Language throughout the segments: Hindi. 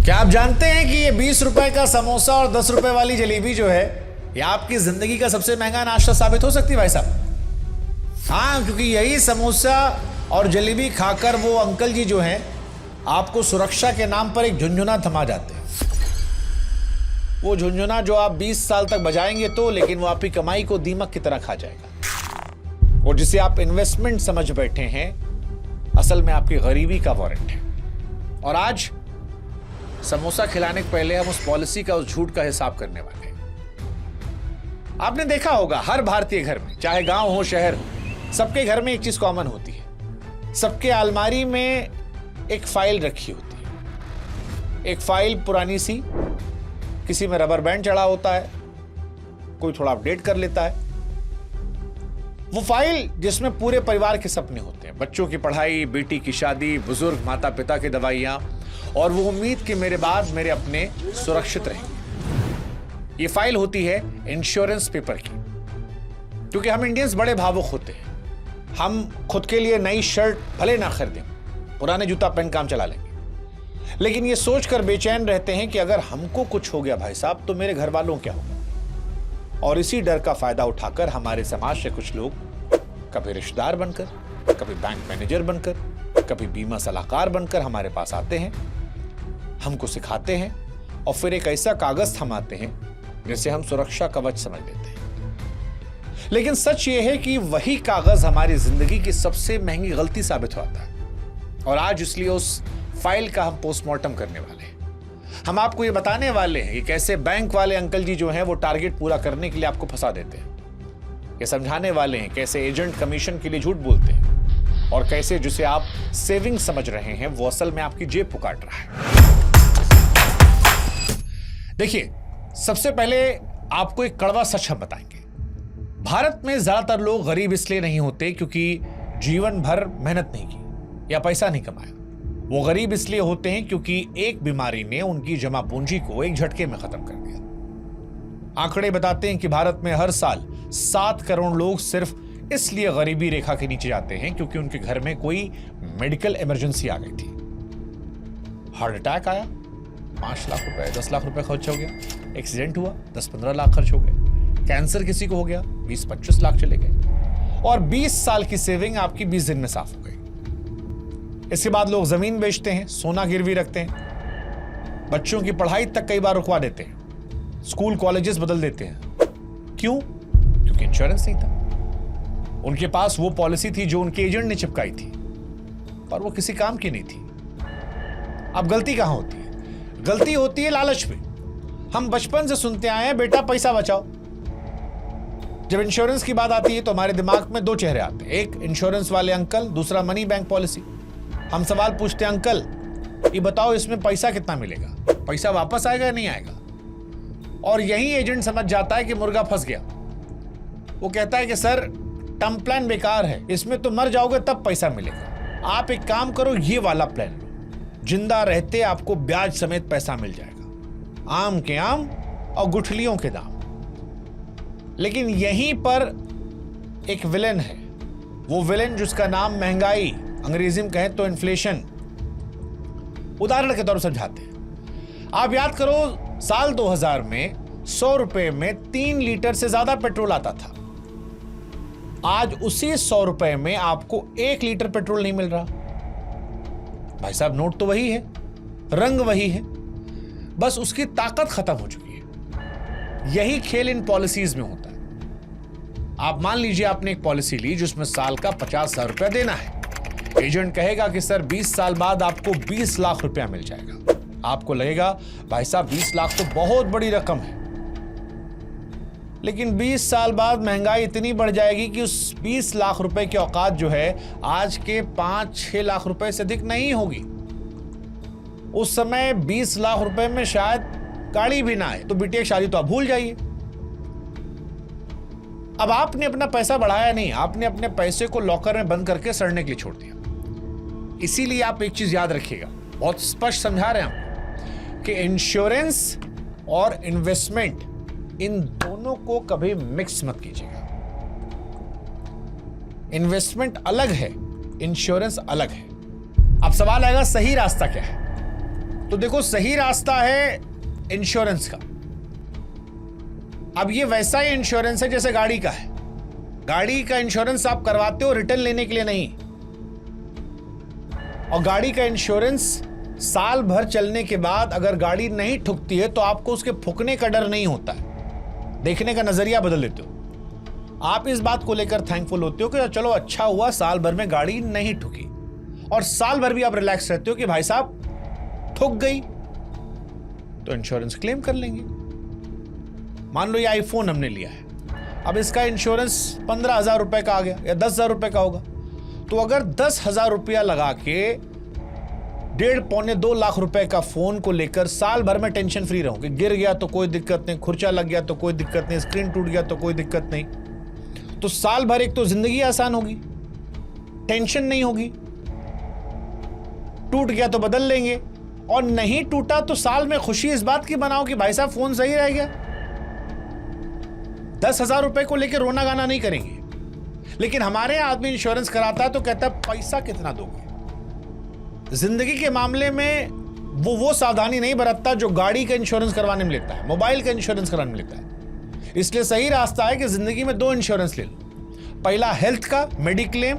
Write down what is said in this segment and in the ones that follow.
क्या आप जानते हैं कि ये 20 रुपए का समोसा और 10 रुपए वाली जलेबी जो है ये आपकी जिंदगी का सबसे महंगा नाश्ता साबित हो सकती है भाई साहब। हाँ, क्योंकि यही समोसा और जलेबी खाकर वो अंकल जी जो हैं आपको सुरक्षा के नाम पर एक झुनझुना थमा जाते हैं। वो झुनझुना जो आप 20 साल तक बजाएंगे तो, लेकिन वो आपकी कमाई को दीमक की तरह खा जाएगा। और जिसे आप इन्वेस्टमेंट समझ बैठे हैं, असल में आपकी गरीबी का वारंट है। और आज समोसा खिलाने के पहले हम उस पॉलिसी का, उस झूठ का हिसाब करने वाले हैं। आपने देखा होगा हर भारतीय घर में, चाहे गांव हो शहर, सबके घर में एक चीज कॉमन होती है। सबके अलमारी में एक फाइल रखी होती है। एक फाइल पुरानी सी, किसी में रबर बैंड चढ़ा होता है, कोई थोड़ा अपडेट कर लेता है। वो फाइल जिसमें पूरे परिवार के सपने होते हैं, बच्चों की पढ़ाई, बेटी की शादी, बुजुर्ग माता पिता की दवाइयां, और वो उम्मीद कि मेरे बाद मेरे अपने सुरक्षित रहेंगे। ये फाइल होती है इंश्योरेंस पेपर की। क्योंकि हम इंडियंस बड़े भावुक होते हैं। हम खुद के लिए नई शर्ट भले ना खरीदें, पुराने जूता पहन काम चला लेंगे, लेकिन ये सोचकर बेचैन रहते हैं कि अगर हमको कुछ हो गया भाई साहब तो मेरे घर वालों क्या होगा। और इसी डर का फायदा उठाकर हमारे समाज से कुछ लोग कभी रिश्तेदार बनकर, कभी बैंक मैनेजर बनकर, कभी बीमा सलाहकार बनकर हमारे पास आते हैं, हमको सिखाते हैं और फिर एक ऐसा कागज थमाते हैं जिसे हम सुरक्षा कवच समझ लेते हैं। लेकिन सच यह है कि वही कागज हमारी जिंदगी की सबसे महंगी गलती साबित होता है। और आज इसलिए उस फाइल का हम पोस्टमार्टम करने वाले हैं। हम आपको ये बताने वाले हैं कि कैसे बैंक वाले अंकल जी जो हैं वो टारगेट पूरा करने के लिए आपको फंसा देते हैं। ये समझाने वाले हैं कैसे एजेंट कमीशन के लिए झूठ बोलते हैं और कैसे जिसे आप सेविंग समझ रहे हैं वो असल में आपकी जेब को काट रहा है। देखिए, सबसे पहले आपको एक कड़वा सच हम बताएंगे। भारत में ज्यादातर लोग गरीब इसलिए नहीं होते क्योंकि जीवन भर मेहनत नहीं की या पैसा नहीं कमाया। वो गरीब इसलिए होते हैं क्योंकि एक बीमारी ने उनकी जमा पूंजी को एक झटके में खत्म कर दिया। आंकड़े बताते हैं कि भारत में हर साल 7 करोड़ लोग सिर्फ इसलिए गरीबी रेखा के नीचे जाते हैं क्योंकि उनके घर में कोई मेडिकल इमरजेंसी आ गई थी। हार्ट अटैक आया, 5 लाख रुपए, 10 लाख रुपए खर्च हो गया। एक्सीडेंट हुआ, 10-15 लाख खर्च हो गए। कैंसर किसी को हो गया, 20-25 लाख चले गए। और 20 साल की सेविंग आपकी 20 दिन में साफ हो गई। इसके बाद लोग जमीन बेचते हैं, सोना गिरवी रखते हैं, बच्चों की पढ़ाई तक कई बार रुकवा देते हैं, स्कूल कॉलेजेस बदल देते हैं। क्यों? क्योंकि इंश्योरेंस नहीं था। उनके पास वो पॉलिसी थी जो उनके एजेंट ने चिपकाई थी, पर वो किसी काम की नहीं थी। अब गलती कहां होती है? गलती होती है लालच में। हम बचपन से सुनते आए हैं, बेटा पैसा बचाओ। जब इंश्योरेंस की बात आती है तो हमारे दिमाग में 2 चेहरे आते हैं, एक इंश्योरेंस वाले अंकल, दूसरा मनी बैंक पॉलिसी। हम सवाल पूछते हैं, अंकल ये बताओ इसमें पैसा कितना मिलेगा, पैसा वापस आएगा या नहीं आएगा? और यही एजेंट समझ जाता है कि मुर्गा फंस गया। वो कहता है कि सर टर्म प्लान बेकार है, इसमें तो मर जाओगे तब पैसा मिलेगा। आप एक काम करो, ये वाला प्लान लो, जिंदा रहते आपको ब्याज समेत पैसा मिल जाएगा, आम के आम और गुठलियों के दाम। लेकिन यहीं पर एक विलेन है, वो विलेन जिसका नाम महंगाई, अंग्रेजी में कहें तो इन्फ्लेशन। उदाहरण के तौर पर समझाते हैं। आप याद करो, साल 2000 में 100 रुपए में 3 लीटर से ज्यादा पेट्रोल आता था। आज उसी 100 रुपए में आपको 1 लीटर पेट्रोल नहीं मिल रहा। भाई साहब, नोट तो वही है, रंग वही है, बस उसकी ताकत खत्म हो चुकी है। यही खेल इन पॉलिसीज में होता है। आप मान लीजिए आपने एक पॉलिसी ली जिसमें साल का 50,000 रुपया देना है। एजेंट कहेगा कि सर 20 साल बाद आपको 20 लाख रुपया मिल जाएगा। आपको लगेगा भाई साहब 20 लाख तो बहुत बड़ी रकम है। लेकिन 20 साल बाद महंगाई इतनी बढ़ जाएगी कि उस 20 लाख रुपए की औकात जो है आज के 5-6 लाख रुपए से अधिक नहीं होगी। उस समय 20 लाख रुपए में शायद गाड़ी भी ना आए, तो बेटी की शादी तो आप भूल जाइए। अब आपने अपना पैसा बढ़ाया नहीं, आपने अपने पैसे को लॉकर में बंद करके सड़ने के लिए छोड़ दिया। इसीलिए आप एक चीज याद रखिएगा, बहुत स्पष्ट समझा रहे हैं हम कि इंश्योरेंस और इन्वेस्टमेंट, इन दोनों को कभी मिक्स मत कीजिएगा। इन्वेस्टमेंट अलग है, इंश्योरेंस अलग है। अब सवाल आएगा सही रास्ता क्या है? तो देखो, सही रास्ता है इंश्योरेंस का। अब ये वैसा ही इंश्योरेंस है जैसे गाड़ी का है। गाड़ी का इंश्योरेंस आप करवाते हो रिटर्न लेने के लिए नहीं, और गाड़ी का इंश्योरेंस साल भर चलने के बाद अगर गाड़ी नहीं ठुकती है तो आपको उसके फूकने का डर नहीं होता है। देखने का नजरिया बदल देते हो। आप इस बात को लेकर थैंकफुल होते हो कि चलो अच्छा हुआ साल भर में गाड़ी नहीं ठुकी, और साल भर भी आप रिलैक्स रहते हो कि भाई साहब ठुक गई तो इंश्योरेंस क्लेम कर लेंगे। मान लो ये आईफोन हमने लिया है, अब इसका इंश्योरेंस 15,000 रुपए का आ गया या 10,000 रुपए का होगा, तो अगर 10,000 रुपया लगा के 1.5-2 लाख रुपए का फोन को लेकर साल भर में टेंशन फ्री रहूं कि गिर गया तो कोई दिक्कत नहीं, खुरचा लग गया तो कोई दिक्कत नहीं, स्क्रीन टूट गया तो कोई दिक्कत नहीं, तो साल भर एक तो जिंदगी आसान होगी, टेंशन नहीं होगी। टूट गया तो बदल लेंगे, और नहीं टूटा तो साल में खुशी इस बात की बनाओ कि भाई साहब फोन सही रह गया। 10,000 रुपए को लेकर रोना गाना नहीं करेंगे। लेकिन हमारे यहाँ आदमी इंश्योरेंस कराता है तो कहता है पैसा कितना दोगे। जिंदगी के मामले में वो सावधानी नहीं बरतता जो गाड़ी का इंश्योरेंस करवाने में लेता है, मोबाइल का इंश्योरेंस कराने में लेता है। इसलिए सही रास्ता है कि जिंदगी में 2 इंश्योरेंस ले लो। पहला हेल्थ का मेडिक्लेम,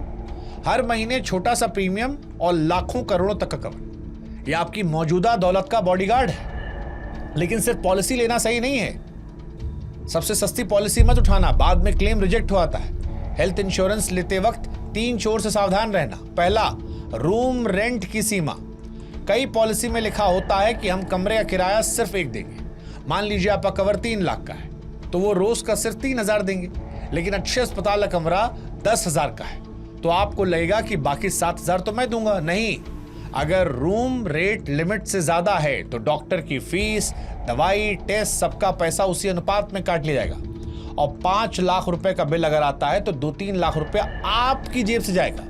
हर महीने छोटा सा प्रीमियम और लाखों करोड़ों तक का कवर। यह आपकी मौजूदा दौलत का बॉडीगार्ड है। लेकिन सिर्फ पॉलिसी लेना सही नहीं है। सबसे सस्ती पॉलिसी मत उठाना, बाद में क्लेम रिजेक्ट हो आता है। हेल्थ इंश्योरेंस लेते वक्त 3 चोर से सावधान रहना। पहला, रूम रेंट की सीमा। कई पॉलिसी में लिखा होता है कि हम कमरे का किराया सिर्फ 1 देंगे। मान लीजिए आपका कवर 3 लाख का है तो वो रोज का सिर्फ 3,000 देंगे, लेकिन अच्छे अस्पताल का कमरा 10,000 का है तो आपको लगेगा कि बाकी 7,000 तो मैं दूंगा। नहीं, अगर रूम रेट लिमिट से ज्यादा है तो डॉक्टर की फीस, दवाई, टेस्ट, सबका पैसा उसी अनुपात में काट लिया जाएगा, और 5 लाख रुपए का बिल अगर आता है तो 2-3 लाख रुपया आपकी जेब से जाएगा।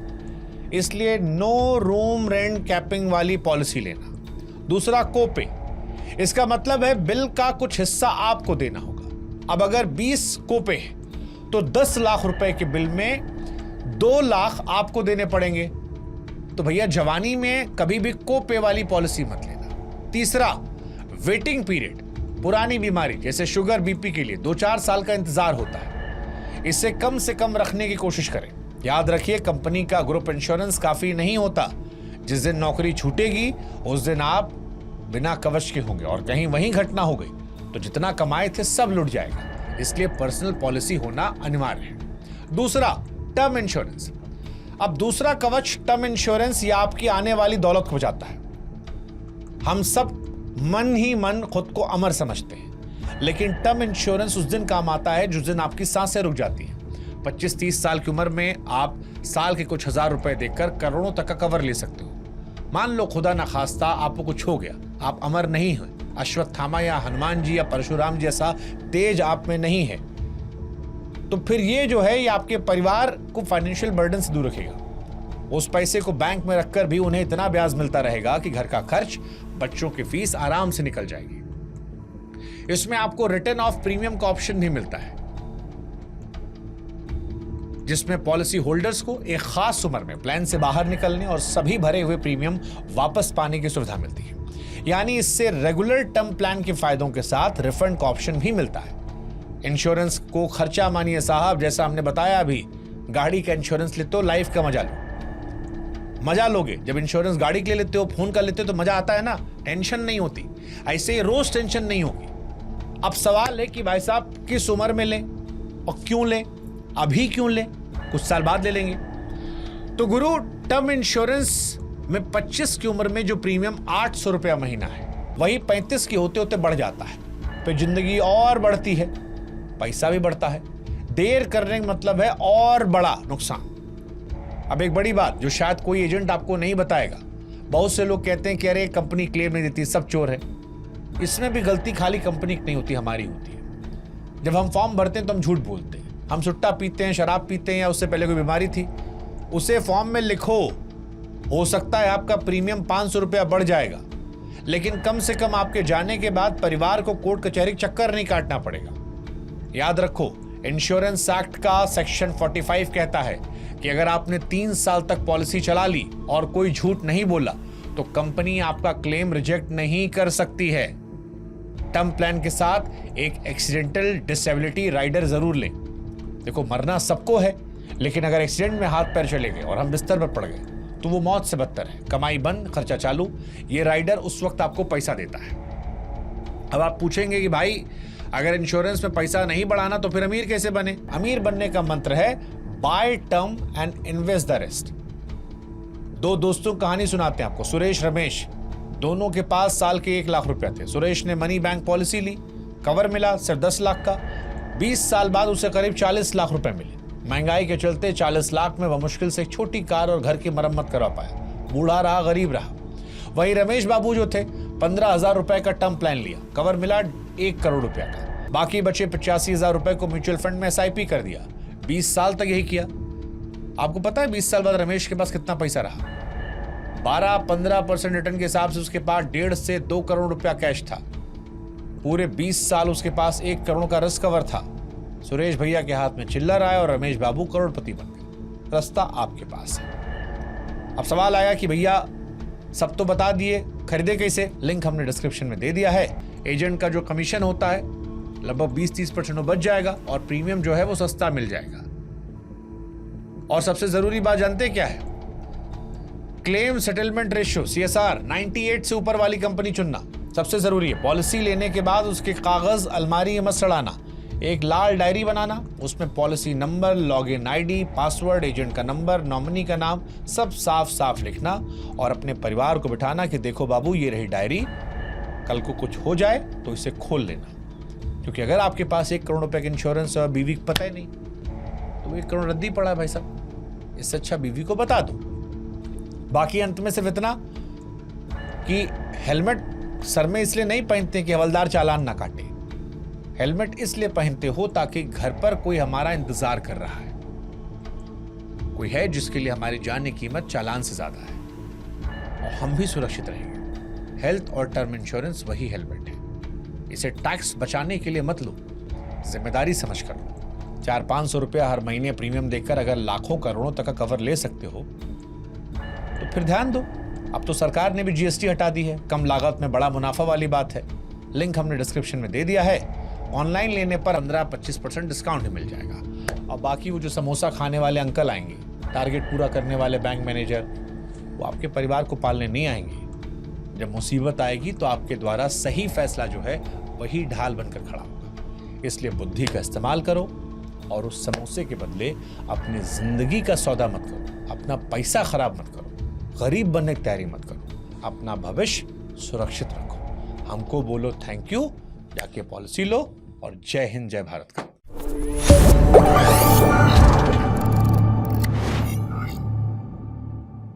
इसलिए नो रूम रेंट कैपिंग वाली पॉलिसी लेना। दूसरा, कोपे। इसका मतलब है बिल का कुछ हिस्सा आपको देना होगा। अब अगर 20 कोपे है तो 10 लाख रुपए के बिल में 2 लाख आपको देने पड़ेंगे। तो भैया जवानी में कभी भी कोपे वाली पॉलिसी मत लेना। तीसरा, वेटिंग पीरियड। पुरानी बीमारी जैसे शुगर, बीपी के लिए 2-4 साल का इंतजार होता है। इसे कम से कम रखने की कोशिश करें। याद रखिए, कंपनी का ग्रुप इंश्योरेंस काफी नहीं होता। जिस दिन नौकरी छूटेगी उस दिन आप बिना कवच के होंगे, और कहीं वहीं घटना हो गई तो जितना कमाए थे सब लुट जाएगा। इसलिए पर्सनल पॉलिसी होना अनिवार्य है। दूसरा, टर्म इंश्योरेंस। अब दूसरा कवच टर्म इंश्योरेंस, ये आपकी आने वाली दौलत को बचाता है। हम सब मन ही मन खुद को अमर समझते हैं, लेकिन टर्म इंश्योरेंस उस दिन काम आता है जिस दिन आपकी सांसें रुक जाती हैं। 25-30 साल की उम्र में आप साल के कुछ हजार रुपए देकर करोड़ों तक का कवर ले सकते हो। मान लो खुदा न खास्ता आपको कुछ हो गया, आप अमर नहीं हैं, अश्वत्थामा या हनुमान जी या परशुराम जैसा तेज आप में नहीं है, तो फिर ये जो है ये आपके परिवार को फाइनेंशियल बर्डन से दूर रखेगा। उस पैसे को बैंक में रखकर भी उन्हें इतना ब्याज मिलता रहेगा कि घर का खर्च, बच्चों की फीस आराम से निकल जाएगी। इसमें आपको रिटर्न ऑफ प्रीमियम का ऑप्शन भी मिलता है, जिसमें पॉलिसी होल्डर्स को एक खास उम्र में प्लान से बाहर निकलने और सभी भरे हुए प्रीमियम वापस पाने की सुविधा मिलती है। यानी इससे रेगुलर टर्म प्लान के फायदों के साथ रिफंड का ऑप्शन भी मिलता है। इंश्योरेंस को खर्चा मानिए साहब, जैसा हमने बताया अभी, गाड़ी का इंश्योरेंस लेते हो, लाइफ का मजा लो। मजा लोगे जब इंश्योरेंस गाड़ी के लिए लेते हो, फोन का लेते हो तो मजा आता है ना, टेंशन नहीं होती। ऐसे ही रोज टेंशन नहीं होगी। अब सवाल है कि भाई साहब किस उम्र में लें और क्यों लें, अभी क्यों लें, कुछ साल बाद ले लेंगे। तो गुरु, टर्म इंश्योरेंस में 25 की उम्र में जो प्रीमियम 800 रुपया महीना है, वही 35 के होते होते बढ़ जाता है। फिर जिंदगी और बढ़ती है, पैसा भी बढ़ता है। देर करने का मतलब है और बड़ा नुकसान। अब एक बड़ी बात जो शायद कोई एजेंट आपको नहीं बताएगा, बहुत से लोग कहते हैं कि अरे कंपनी क्लेम नहीं देती, सब चोर है। इसमें भी गलती खाली कंपनी की नहीं होती, हमारी होती है। जब हम फॉर्म भरते हैं तो हम झूठ बोलते हैं। हम सुट्टा पीते हैं, शराब पीते हैं, या उससे पहले कोई बीमारी थी, उसे फॉर्म में लिखो। हो सकता है आपका प्रीमियम 500 रुपया बढ़ जाएगा, लेकिन कम से कम आपके जाने के बाद परिवार को कोर्ट कचहरी चक्कर नहीं काटना पड़ेगा। याद रखो, इंश्योरेंस एक्ट का सेक्शन 45 कहता है कि अगर आपने 3 साल तक पॉलिसी चला ली और कोई झूठ नहीं बोला तो कंपनी आपका क्लेम रिजेक्ट नहीं कर सकती है। टर्म प्लान के साथ एक एक्सीडेंटल डिसेबिलिटी राइडर जरूर लें। देखो, मरना सबको है, लेकिन अगर एक्सीडेंट में हाथ पैर चले गए और हम बिस्तर पर पड़ गए तो वो मौत से बदतर है। कमाई बंद, खर्चा चालू। ये राइडर उस वक्त आपको पैसा देता है। अब आप पूछेंगे कि भाई अगर इंश्योरेंस में पैसा नहीं बढ़ाना तो फिर अमीर कैसे बने? अमीर बनने का मंत्र है by term and invest the rest. दो दोस्तों की कहानी सुनाते हैं आपको, सुरेश रमेश। दोनों के पास साल के 1 लाख रुपया थे। सुरेश ने मनी बैंक पॉलिसी ली, कवर मिला सिर्फ 10 लाख का। 20 साल बाद उसे करीब 40 लाख रुपए मिले। महंगाई के चलते 40 लाख में वह मुश्किल से एक छोटी कार और घर की मरम्मत करवा पाया। बूढ़ा रहा, गरीब रहा। वहीं रमेश बाबू जो थे, 15,000 रुपए का टर्म प्लान लिया, कवर मिला 1 करोड़ रुपया का। बाकी बचे 85,000 रुपए को म्यूचुअल फंड में SIP कर दिया। 20 साल तक यही किया। आपको पता है 20 साल बाद रमेश के पास कितना पैसा रहा? 12-15% रिटर्न के हिसाब से उसके पास 1.5 से 2 करोड़ रुपया कैश था। पूरे 20 साल उसके पास 1 करोड़ का रिस्क कवर था। सुरेश भैया के हाथ में चिल्लर आया और रमेश बाबू करोड़पति बन गए। रास्ता आपके पास है। अब सवाल आया कि भैया सब तो बता दिए, खरीदे कैसे? लिंक हमने डिस्क्रिप्शन में दे दिया है। एजेंट का जो कमीशन होता है लगभग 20-30% बच जाएगा और प्रीमियम जो है वो सस्ता मिल जाएगा। और सबसे जरूरी बात जानते क्या है? क्लेम सेटलमेंट रेशियो CSR 98 से ऊपर वाली कंपनी चुनना सबसे जरूरी है। पॉलिसी लेने के बाद उसके कागज अलमारी में मत सड़ाना। एक लाल डायरी बनाना, उसमें policy number, login ID, password, agent का नंबर, नॉमिनी का नाम सब साफ साफ लिखना और अपने परिवार को बिठाना कि देखो बाबू ये रही डायरी, कल को कुछ हो जाए तो इसे खोल लेना। क्योंकि अगर आपके पास 1 करोड़ रुपए का इंश्योरेंस और बीवी को पता ही नहीं तो 1 करोड़ रद्दी पड़ा है भाई साहब। इससे अच्छा बीवी को बता दो। बाकी अंत में सिर्फ इतना कि हेलमेट सर में इसलिए नहीं पहनते कि हवलदार चालान ना काटे। हेलमेट इसलिए पहनते हो ताकि घर पर कोई हमारा इंतजार कर रहा है, कोई है जिसके लिए हमारी जान की कीमत चालान से ज्यादा है और हम भी सुरक्षित रहेंगे। हेल्थ और टर्म इंश्योरेंस वही हेलमेट है। इसे टैक्स बचाने के लिए मत लो, जिम्मेदारी समझ कर लो। 400-500 रुपया हर महीने प्रीमियम देकर अगर लाखों करोड़ों तक का कवर ले सकते हो तो फिर ध्यान दो। अब तो सरकार ने भी GST हटा दी है। कम लागत में बड़ा मुनाफा वाली बात है। लिंक हमने डिस्क्रिप्शन में दे दिया है। ऑनलाइन लेने पर 15-25% डिस्काउंट मिल जाएगा। और बाकी वो जो समोसा खाने वाले अंकल आएंगे, टारगेट पूरा करने वाले बैंक मैनेजर, वो आपके परिवार को पालने नहीं आएंगे। जब मुसीबत आएगी तो आपके द्वारा सही फैसला जो है वही ढाल बनकर खड़ा होगा। इसलिए बुद्धि का इस्तेमाल करो और उस समोसे के बदले अपनी जिंदगी का सौदा मत करो। अपना पैसा खराब मत करो, गरीब बनने की तैयारी मत करो। अपना भविष्य सुरक्षित रखो। हमको बोलो थैंक यू, जाके पॉलिसी लो और जय हिंद जय भारत का।